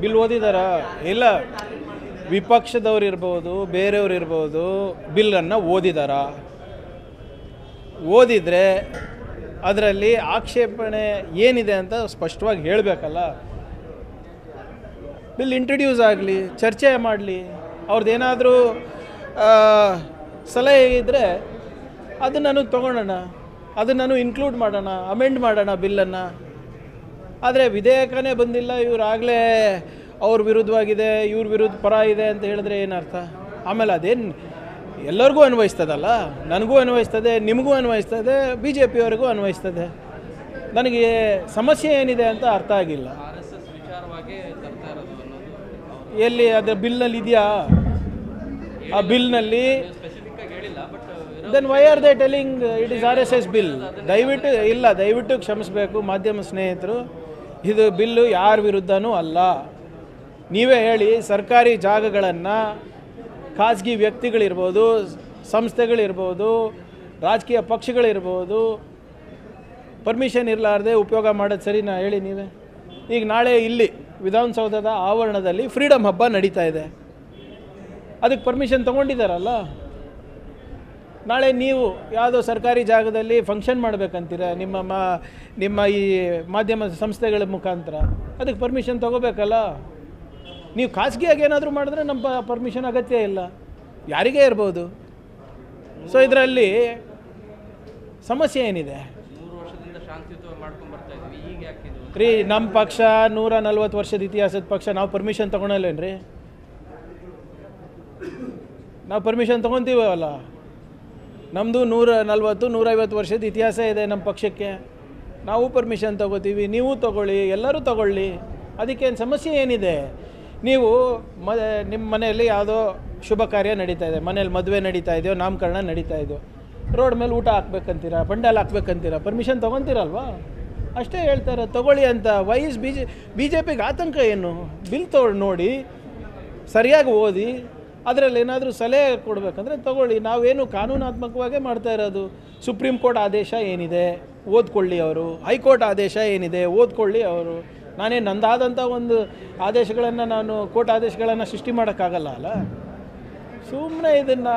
Bill ಓದಿದಾರಾ? ಇಲ್ಲ, ವಿಪಕ್ಷದವ್ರು ಇರ್ಬೋದು, ಬೇರೆಯವ್ರು ಇರ್ಬೋದು, ಬಿಲ್ಲನ್ನು ಓದಿದಾರಾ? ಓದಿದರೆ ಅದರಲ್ಲಿ ಆಕ್ಷೇಪಣೆ ಏನಿದೆ ಅಂತ ಸ್ಪಷ್ಟವಾಗಿ ಹೇಳಬೇಕಲ್ಲ. ಬಿಲ್ ಇಂಟ್ರಡ್ಯೂಸ್ ಆಗಲಿ, ಚರ್ಚೆ ಮಾಡಲಿ, ಅವ್ರದ್ದೇನಾದರೂ ಸಲಹೆ ಇದ್ದರೆ ಅದನ್ನು ತೊಗೊಳ್ಳೋಣ, ಅದನ್ನು ಇನ್ಕ್ಲೂಡ್ ಮಾಡೋಣ, ಅಮೆಂಡ್ ಮಾಡೋಣ ಬಿಲ್ಲನ್ನು. ಆದರೆ ವಿಧೇಯಕನೇ ಬಂದಿಲ್ಲ, ಇವರಾಗಲೇ ಅವ್ರ ವಿರುದ್ಧವಾಗಿದೆ, ಇವ್ರ ವಿರುದ್ಧ ಪರ ಇದೆ ಅಂತ ಹೇಳಿದ್ರೆ ಏನರ್ಥ? ಆಮೇಲೆ ಅದೇನು ಎಲ್ಲರಿಗೂ ಅನ್ವಯಿಸ್ತದಲ್ಲ, ನನಗೂ ಅನ್ವಯಿಸ್ತದೆ, ನಿಮಗೂ ಅನ್ವಯಿಸ್ತದೆ, BJP-ಯವರಿಗೂ ಅನ್ವಯಿಸ್ತದೆ. ನನಗೆ ಸಮಸ್ಯೆ ಏನಿದೆ ಅಂತ ಅರ್ಥ ಆಗಿಲ್ಲ. ಎಲ್ಲಿ ಅದರ ಬಿಲ್ನಲ್ಲಿ ಇದೆಯಾ? ಆ ಬಿಲ್ನಲ್ಲಿ then why are they telling it is RSS bill? ದಯವಿಟ್ಟು ಕ್ಷಮಿಸಬೇಕು ಮಾಧ್ಯಮ ಸ್ನೇಹಿತರು, ಇದು ಬಿಲ್ಲು ಯಾರ ವಿರುದ್ಧನೂ ಅಲ್ಲ. ನೀವೇ ಹೇಳಿ, ಸರ್ಕಾರಿ ಜಾಗಗಳನ್ನು ಖಾಸಗಿ ವ್ಯಕ್ತಿಗಳಿರ್ಬೋದು, ಸಂಸ್ಥೆಗಳಿರ್ಬೋದು, ರಾಜಕೀಯ ಪಕ್ಷಗಳಿರ್ಬೋದು, ಪರ್ಮಿಷನ್ ಇರಲಾರ್ದೆ ಉಪಯೋಗ ಮಾಡೋದು ಸರಿನಾ ಹೇಳಿ ನೀವೇ? ಈಗ ನಾಳೆ ಇಲ್ಲಿ ವಿಧಾನಸೌಧದ ಆವರಣದಲ್ಲಿ ಫ್ರೀಡಮ್ ಹಬ್ಬ ನಡೀತಾ ಇದೆ, ಅದಕ್ಕೆ ಪರ್ಮಿಷನ್ ತೊಗೊಂಡಿದ್ದಾರಲ್ಲ. ನಾಳೆ ನೀವು ಯಾವುದೋ ಸರ್ಕಾರಿ ಜಾಗದಲ್ಲಿ ಫಂಕ್ಷನ್ ಮಾಡಬೇಕಂತೀರ ನಿಮ್ಮ ಈ ಮಾಧ್ಯಮ ಸಂಸ್ಥೆಗಳ ಮುಖಾಂತರ, ಅದಕ್ಕೆ ಪರ್ಮಿಷನ್ ತೊಗೋಬೇಕಲ್ಲ. ನೀವು ಖಾಸಗಿಯಾಗಿ ಏನಾದರೂ ಮಾಡಿದ್ರೆ ನಮ್ಮ ಪರ್ಮಿಷನ್ ಅಗತ್ಯ ಇಲ್ಲ, ಯಾರಿಗೇ ಇರ್ಬೋದು. ಸೊ ಇದರಲ್ಲಿ ಸಮಸ್ಯೆ ಏನಿದೆ ರೀ? ನಮ್ಮ ಪಕ್ಷ 140 ವರ್ಷದ ಇತಿಹಾಸದ ಪಕ್ಷ, ನಾವು ಪರ್ಮಿಷನ್ ತೊಗೊಳಲ್ಲೇನ್ರಿ? ನಾವು ಪರ್ಮಿಷನ್ ತೊಗೊತೀವಲ್ಲ. ನಮ್ಮದು 140-150 ವರ್ಷದ ಇತಿಹಾಸ ಇದೆ ನಮ್ಮ ಪಕ್ಷಕ್ಕೆ. ನಾವು ಪರ್ಮಿಷನ್ ತೊಗೋತೀವಿ, ನೀವು ತೊಗೊಳ್ಳಿ, ಎಲ್ಲರೂ ತೊಗೊಳ್ಳಿ, ಅದಕ್ಕೇನು ಸಮಸ್ಯೆ ಏನಿದೆ? ನೀವು ನಿಮ್ಮ ಮನೆಯಲ್ಲಿ ಯಾವುದೋ ಶುಭ ಕಾರ್ಯ ನಡೀತಾ ಇದೆ, ಮನೇಲಿ ಮದುವೆ ನಡೀತಾ ಇದೆಯೋ, ನಾಮಕರಣ ನಡೀತಾ ಇದೆಯೋ, ರೋಡ್ ಮೇಲೆ ಊಟ ಹಾಕ್ಬೇಕಂತೀರ, ಪಂಡಾಲ್ ಹಾಕ್ಬೇಕಂತೀರ, ಪರ್ಮಿಷನ್ ತೊಗೊತೀರಲ್ವಾ? ಅಷ್ಟೇ ಹೇಳ್ತಾರೆ ತೊಗೊಳ್ಳಿ ಅಂತ. ವೈಸ್ BJP-ಗೆ ಆತಂಕ ಏನು? ಬಿಲ್ ನೋಡಿ, ಸರಿಯಾಗಿ ಓದಿ, ಅದರಲ್ಲಿ ಏನಾದರೂ ಸಲಹೆ ಕೊಡಬೇಕಂದ್ರೆ ತೊಗೊಳ್ಳಿ. ನಾವೇನು ಕಾನೂನಾತ್ಮಕವಾಗೇ ಮಾಡ್ತಾ ಇರೋದು. ಸುಪ್ರೀಂ ಕೋರ್ಟ್ ಆದೇಶ ಏನಿದೆ ಓದ್ಕೊಳ್ಳಿ ಅವರು, ಹೈಕೋರ್ಟ್ ಆದೇಶ ಏನಿದೆ ಓದ್ಕೊಳ್ಳಿ ಅವರು. ನಂದಾದಂಥ ಒಂದು ಆದೇಶಗಳನ್ನು ನಾನು ಕೋರ್ಟ್ ಆದೇಶಗಳನ್ನು ಸೃಷ್ಟಿ ಮಾಡೋಕ್ಕಾಗಲ್ಲ ಅಲ್ಲ. ಸುಮ್ಮನೆ ಇದನ್ನು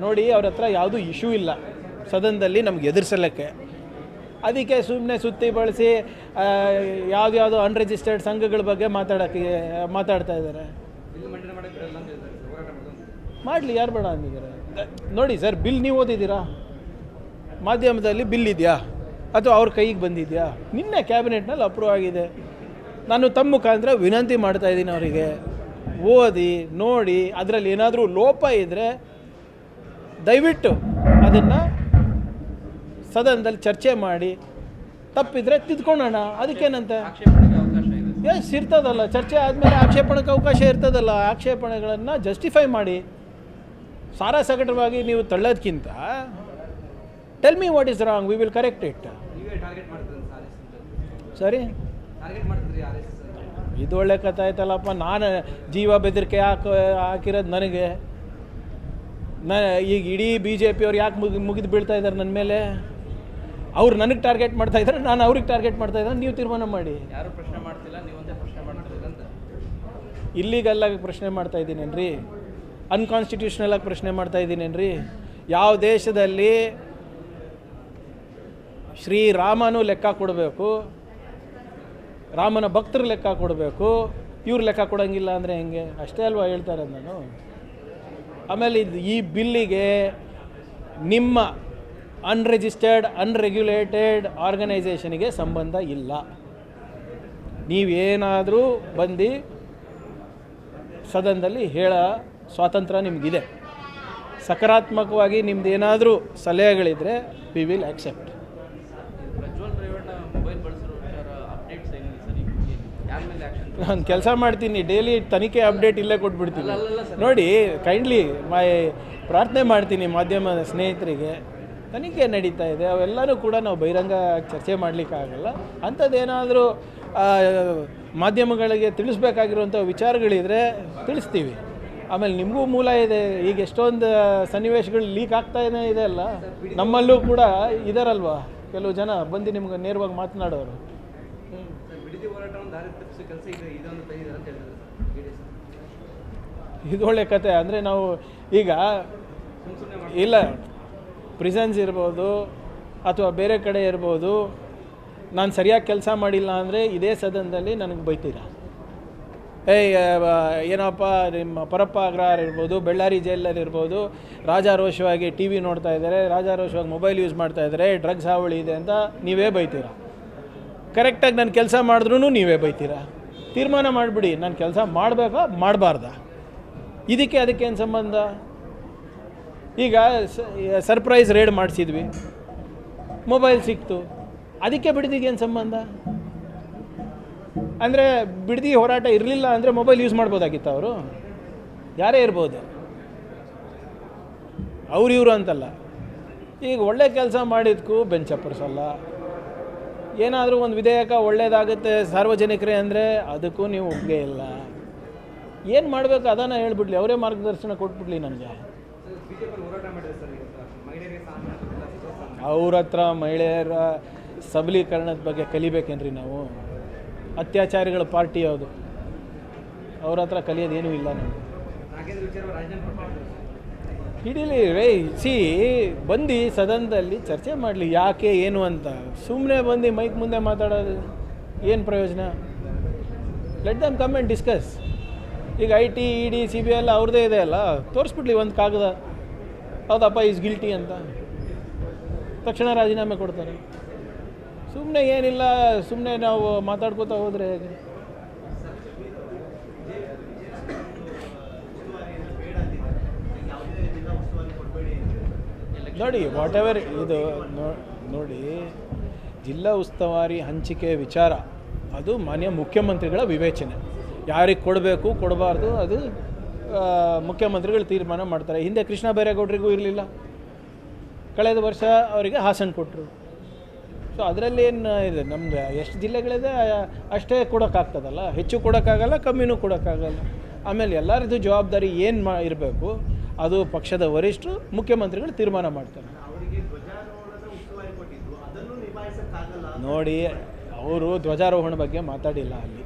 ನೋಡಿ, ಅವ್ರ ಹತ್ರ ಯಾವುದೂ ಇಶ್ಯೂ ಇಲ್ಲ ಸದನದಲ್ಲಿ ನಮ್ಗೆ ಎದುರಿಸಲಿಕ್ಕೆ. ಅದಕ್ಕೆ ಸುಮ್ಮನೆ ಸುತ್ತಿ ಬಳಸಿ ಯಾವುದ್ಯಾವುದೋ ಅನ್ರಿಜಿಸ್ಟರ್ಡ್ ಸಂಘಗಳ ಬಗ್ಗೆ ಮಾತಾಡ್ತಾ ಇದ್ದಾರೆ. ಮಾಡಲಿ, ಯಾರು ಬೇಡ ಅಂದಿದ್ದಾರೆ? ನೋಡಿ ಸರ್, ಬಿಲ್ ನೀವು ಓದಿದ್ದೀರಾ? ಮಾಧ್ಯಮದಲ್ಲಿ ಬಿಲ್ ಇದೆಯಾ ಅಥವಾ ಅವ್ರ ಕೈಗೆ ಬಂದಿದೆಯಾ? ನಿನ್ನೆ ಕ್ಯಾಬಿನೆಟ್ನಲ್ಲಿ ಅಪ್ರೂವ್ ಆಗಿದೆ. ನಾನು ತಮ್ಮ ಮುಖಾಂತರ ವಿನಂತಿ ಮಾಡ್ತಾಯಿದ್ದೀನಿ ಅವರಿಗೆ, ಓದಿ ನೋಡಿ, ಅದರಲ್ಲಿ ಏನಾದರೂ ಲೋಪ ಇದ್ದರೆ ದಯವಿಟ್ಟು ಅದನ್ನು ಸದನದಲ್ಲಿ ಚರ್ಚೆ ಮಾಡಿ, ತಪ್ಪಿದ್ರೆ ತಿದ್ಕೊಳ್ಳೋಣ. ಅದಕ್ಕೇನಂತೆ? ಎಸ್ ಇರ್ತದಲ್ಲ, ಚರ್ಚೆ ಆದಮೇಲೆ ಆಕ್ಷೇಪಣೆಗೆ ಅವಕಾಶ ಇರ್ತದಲ್ಲ. ಆಕ್ಷೇಪಣೆಗಳನ್ನು ಜಸ್ಟಿಫೈ ಮಾಡಿ, ಸಾರಾಸಗಟವಾಗಿ ನೀವು ತಳ್ಳೋದಕ್ಕಿಂತ tell me what is wrong, we will correct it. ಸರಿ, ಇದು ಒಳ್ಳೆ ಕಥೆ ಆಯ್ತಲ್ಲಪ್ಪ. ನಾನು ಜೀವ ಬೆದರಿಕೆ ಹಾಕಿರೋದು ನನಗೆ. ಈಗ ಇಡೀ BJP-ಅವ್ರು ಯಾಕೆ ಮುಗಿದು ಬೀಳ್ತಾ ಇದ್ದಾರೆ ನನ್ನ ಮೇಲೆ? ಅವ್ರು ನನಗೆ ಟಾರ್ಗೆಟ್ ಮಾಡ್ತಾ ಇದ್ದಾರೆ, ನಾನು ಅವ್ರಿಗೆ ಟಾರ್ಗೆಟ್ ಮಾಡ್ತಾ ಇದ್ದಾರೆ. ನೀವು ತೀರ್ಮಾನ ಮಾಡಿ. ಯಾರು ಪ್ರಶ್ನೆ ಮಾಡ್ತಿಲ್ಲ, ನೀವೊಂದೇ ಪ್ರಶ್ನೆ ಮಾಡ್ತೀರಿ ಅಂತ. ಇಲ್ಲಿಗಲ್ಲಾಗಿ ಪ್ರಶ್ನೆ ಮಾಡ್ತಾ ಇದ್ದೀನೇನ್ರಿ? ಅನ್ಕಾನ್ಸ್ಟಿಟ್ಯೂಷನಲ್ ಆಗಿ ಪ್ರಶ್ನೆ ಮಾಡ್ತಾ ಇದ್ದೀನೇನ್ರಿ? ಯಾವ ದೇಶದಲ್ಲಿ ಶ್ರೀರಾಮನು ಲೆಕ್ಕ ಕೊಡಬೇಕು, ರಾಮನ ಭಕ್ತರು ಲೆಕ್ಕ ಕೊಡಬೇಕು, ಇವ್ರು ಲೆಕ್ಕ ಕೊಡೋಂಗಿಲ್ಲ ಅಂದರೆ ಹೆಂಗೆ? ಅಷ್ಟೇ ಅಲ್ವಾ ಹೇಳ್ತಾ ಇರೋದು ನಾನು. ಆಮೇಲೆ ಈ ಬಿಲ್ಲಿಗೆ ನಿಮ್ಮ ಅನ್ರಿಜಿಸ್ಟರ್ಡ್ ಅನ್ರೆಗ್ಯುಲೇಟೆಡ್ ಆರ್ಗನೈಸೇಷನಿಗೆ ಸಂಬಂಧ ಇಲ್ಲ. ನೀವೇನಾದರೂ ಬಂದು ಸದನದಲ್ಲಿ ಹೇಳೋ ಸ್ವಾತಂತ್ರ್ಯ ನಿಮಗಿದೆ. ಸಕಾರಾತ್ಮಕವಾಗಿ ನಿಮ್ದು ಏನಾದರೂ ಸಲಹೆಗಳಿದ್ದರೆ ವಿ ವಿಲ್ ಆಕ್ಸೆಪ್ಟ್. ನಾನು ಕೆಲಸ ಮಾಡ್ತೀನಿ, ಡೈಲಿ ತನಿಖೆ ಅಪ್ಡೇಟ್ ಇಲ್ಲೇ ಕೊಟ್ಬಿಡ್ತೀನಿ. ನೋಡಿ, ಕೈಂಡ್ಲಿ ಪ್ರಾರ್ಥನೆ ಮಾಡ್ತೀನಿ ಮಾಧ್ಯಮ ಸ್ನೇಹಿತರಿಗೆ, ತನಿಖೆ ನಡೀತಾ ಇದೆ, ಅವೆಲ್ಲನೂ ಕೂಡ ನಾವು ಬಹಿರಂಗ ಚರ್ಚೆ ಮಾಡಲಿಕ್ಕಾಗಲ್ಲ. ಅಂಥದ್ದೇನಾದರೂ ಮಾಧ್ಯಮಗಳಿಗೆ ತಿಳಿಸ್ಬೇಕಾಗಿರುವಂಥ ವಿಚಾರಗಳಿದ್ರೆ ತಿಳಿಸ್ತೀವಿ. ಆಮೇಲೆ ನಿಮಗೂ ಮೂಲ ಇದೆ. ಈಗ ಎಷ್ಟೊಂದು ಸನ್ನಿವೇಶಗಳು ಲೀಕ್ ಆಗ್ತಾನೇ ಇದೆ ಅಲ್ಲ, ನಮ್ಮಲ್ಲೂ ಕೂಡ ಇದಾರಲ್ವ ಕೆಲವು ಜನ ಬಂದು ನಿಮ್ಗೆ ನೇರವಾಗಿ ಮಾತನಾಡೋರು. ದಾರಿ ತಪ್ಪಿಸೋ ಕೆಲಸ ಇದೊಂದು ತೆಗೆದಿದ್ದಾರೆ ಅಂತ ಹೇಳ್ತಾರೆ ಸರ್. ಇದು ಒಳ್ಳೆ ಕತೆ. ಅಂದರೆ ನಾವು ಈಗ ಇಲ್ಲ ಪ್ರಿಸನ್ಸ್ ಇರ್ಬೋದು ಅಥವಾ ಬೇರೆ ಕಡೆ ಇರ್ಬೋದು, ನಾನು ಸರಿಯಾಗಿ ಕೆಲಸ ಮಾಡಿಲ್ಲ ಅಂದರೆ ಇದೇ ಸದನದಲ್ಲಿ ನನಗೆ ಬೈತೀರಾ. ಏನಪ್ಪ ನಿಮ್ಮ ಪರಪ್ಪ ಅಗ್ರಹಾರ ಇರ್ಬೋದು, ಬೆಳ್ಳಾರಿ ಜೈಲಲ್ಲಿ ಇರ್ಬೋದು, ರಾಜಾರೋಷವಾಗಿ ಟಿ ವಿ ನೋಡ್ತಾ ಇದ್ದಾರೆ, ರಾಜಾರೋಷವಾಗಿ ಮೊಬೈಲ್ ಯೂಸ್ ಮಾಡ್ತಾ ಇದ್ದಾರೆ, ಡ್ರಗ್ಸ್ ಹಾವಳಿ ಇದೆ ಅಂತ ನೀವೇ ಬೈತೀರಾ. ಕರೆಕ್ಟಾಗಿ ನಾನು ಕೆಲಸ ಮಾಡಿದ್ರೂ ನೀವೇ ಬೈತೀರಾ. ತೀರ್ಮಾನ ಮಾಡಿಬಿಡಿ, ನಾನು ಕೆಲಸ ಮಾಡಬೇಕಾ ಮಾಡಬಾರ್ದಾ, ಇದಕ್ಕೆ ಅದಕ್ಕೇನು ಸಂಬಂಧ? ಈಗ ಸರ್ಪ್ರೈಸ್ ರೇಡ್ ಮಾಡಿಸಿದ್ವಿ, ಮೊಬೈಲ್ ಸಿಕ್ತು, ಅದಕ್ಕೆ ಬಿಡದಿಗೇನು ಸಂಬಂಧ? ಅಂದರೆ ಬಿಡದಿ ಹೋರಾಟ ಇರಲಿಲ್ಲ ಅಂದರೆ ಮೊಬೈಲ್ ಯೂಸ್ ಮಾಡ್ಬೋದಾಗಿತ್ತು ಅವರು, ಯಾರೇ ಇರ್ಬೋದು, ಇವರು ಅಂತಲ್ಲ. ಈಗ ಒಳ್ಳೆ ಕೆಲಸ ಮಾಡಿದ್ಕೂ ಬೆಂಚ್ ಚಪ್ಪರಿಸಲ್ಲ. ಏನಾದರೂ ಒಂದು ವಿಧೇಯಕ ಒಳ್ಳೇದಾಗುತ್ತೆ ಸಾರ್ವಜನಿಕರೇ ಅಂದರೆ ಅದಕ್ಕೂ ನೀವು ಒಪ್ಪಿಗೆ ಇಲ್ಲ. ಏನು ಮಾಡಬೇಕು ಅದನ್ನು ಹೇಳ್ಬಿಡ್ಲಿ, ಅವರೇ ಮಾರ್ಗದರ್ಶನ ಕೊಟ್ಬಿಡ್ಲಿ ನನಗೆ. ಅವ್ರ ಹತ್ರ ಮಹಿಳೆಯರ ಸಬಲೀಕರಣದ ಬಗ್ಗೆ ಕಲಿಬೇಕೇನ್ರಿ ನಾವು? ಅತ್ಯಾಚಾರಿಗಳ ಪಾರ್ಟಿ ಯಾವುದು? ಅವ್ರ ಹತ್ರ ಕಲಿಯೋದೇನೂ ಇಲ್ಲ ನಮಗೆ. ಹಿಡೀಲಿ ರೇ, ಬಂದು ಸದನದಲ್ಲಿ ಚರ್ಚೆ ಮಾಡಲಿ ಯಾಕೆ ಏನು ಅಂತ. ಸುಮ್ಮನೆ ಬಂದು ಮೈಕ್ ಮುಂದೆ ಮಾತಾಡೋದು ಏನು ಪ್ರಯೋಜನ? Let them come and discuss. ಈಗ IT, ED, CBI ಎಲ್ಲ ಅವ್ರದ್ದೇ ಇದೆ ಅಲ್ಲ, ತೋರಿಸ್ಬಿಡ್ಲಿ ಒಂದು ಕಾಗದ, ಹೌದಪ್ಪ ಈಸ್ ಗಿಲ್ಟಿ ಅಂತ, ತಕ್ಷಣ ರಾಜೀನಾಮೆ ಕೊಡ್ತಾರೆ. ಸುಮ್ಮನೆ ಏನಿಲ್ಲ, ಸುಮ್ಮನೆ ನಾವು ಮಾತಾಡ್ಕೋತಾ ಹೋದರೆ ಹೇಗೆ? ನೋಡಿ ವಾಟ್ ಎವರ್ ಇದು ನೋಡಿ, ಜಿಲ್ಲಾ ಉಸ್ತುವಾರಿ ಹಂಚಿಕೆ ವಿಚಾರ ಅದು ಮಾನ್ಯ ಮುಖ್ಯಮಂತ್ರಿಗಳ ವಿವೇಚನೆ. ಯಾರಿಗೆ ಕೊಡಬೇಕು ಕೊಡಬಾರ್ದು ಅದು ಮುಖ್ಯಮಂತ್ರಿಗಳು ತೀರ್ಮಾನ ಮಾಡ್ತಾರೆ. ಹಿಂದೆ ಕೃಷ್ಣ ಬೈರೇಗೌಡರಿಗೂ ಇರಲಿಲ್ಲ, ಕಳೆದ ವರ್ಷ ಅವರಿಗೆ ಹಾಸನ ಕೊಟ್ಟರು. ಸೊ ಅದರಲ್ಲಿ ಏನು ಇದೆ, ನಮ್ಮದು ಎಷ್ಟು ಜಿಲ್ಲೆಗಳಿದೆ ಅಷ್ಟೇ ಕೊಡೋಕ್ಕಾಗ್ತದಲ್ಲ, ಹೆಚ್ಚು ಕೊಡೋಕ್ಕಾಗಲ್ಲ, ಕಮ್ಮಿನೂ ಕೊಡೋಕ್ಕಾಗಲ್ಲ. ಆಮೇಲೆ ಎಲ್ಲರದ್ದು ಜವಾಬ್ದಾರಿ ಏನು ಇರಬೇಕು ಅದು ಪಕ್ಷದ ವರಿಷ್ಠರು ಮುಖ್ಯಮಂತ್ರಿಗಳು ತೀರ್ಮಾನ ಮಾಡ್ತಾರೆ. ನೋಡಿ, ಅವರು ಧ್ವಜಾರೋಹಣ ಬಗ್ಗೆ ಮಾತಾಡಿಲ್ಲ ಅಲ್ಲಿ.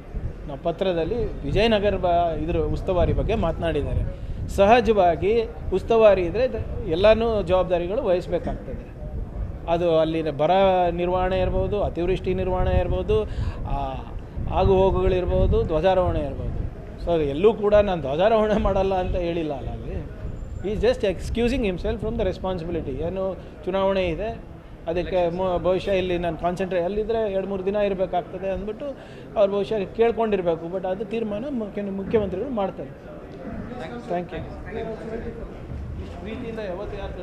ನಾವು ಪತ್ರದಲ್ಲಿ ವಿಜಯನಗರ ಇದ್ರ ಉಸ್ತುವಾರಿ ಬಗ್ಗೆ ಮಾತನಾಡಿದ್ದಾರೆ. ಸಹಜವಾಗಿ ಉಸ್ತುವಾರಿ ಇದ್ದರೆ ಎಲ್ಲನೂ ಜವಾಬ್ದಾರಿಗಳು ವಹಿಸಬೇಕಾಗ್ತದೆ. ಅದು ಅಲ್ಲಿನ ಬರ ನಿರ್ವಹಣೆ ಇರ್ಬೋದು, ಅತಿವೃಷ್ಟಿ ನಿರ್ವಹಣೆ ಇರ್ಬೋದು, ಆಗು ಹೋಗುಗಳಿರ್ಬೋದು, ಧ್ವಜಾರೋಹಣ ಇರ್ಬೋದು. ಸೊ ಎಲ್ಲೂ ಕೂಡ ನಾನು ಧ್ವಜಾರೋಹಣ ಮಾಡಲ್ಲ ಅಂತ ಹೇಳಿಲ್ಲ ಅಲ್ಲ ಅಲ್ಲಿ. Is just excusing himself from the responsibility. ಏನು ಚುನಾವಣೆ ಇದೆ, ಅದಕ್ಕೆ ಬಹುಶಃ ಇಲ್ಲಿ ನಾನು ಅಲ್ಲಿದ್ದರೆ 2-3 ದಿನ ಇರಬೇಕಾಗ್ತದೆ ಅಂದ್ಬಿಟ್ಟು ಅವ್ರು ಬಹುಶಃ ಕೇಳ್ಕೊಂಡಿರಬೇಕು. ಬಟ್ ಅದು ತೀರ್ಮಾನ ಮುಖ್ಯಮಂತ್ರಿಗಳು ಮಾಡ್ತಾರೆ. Thank you. ಪ್ರೀತಿಯಿಂದ ಯಾವತ್ತು ಯಾರು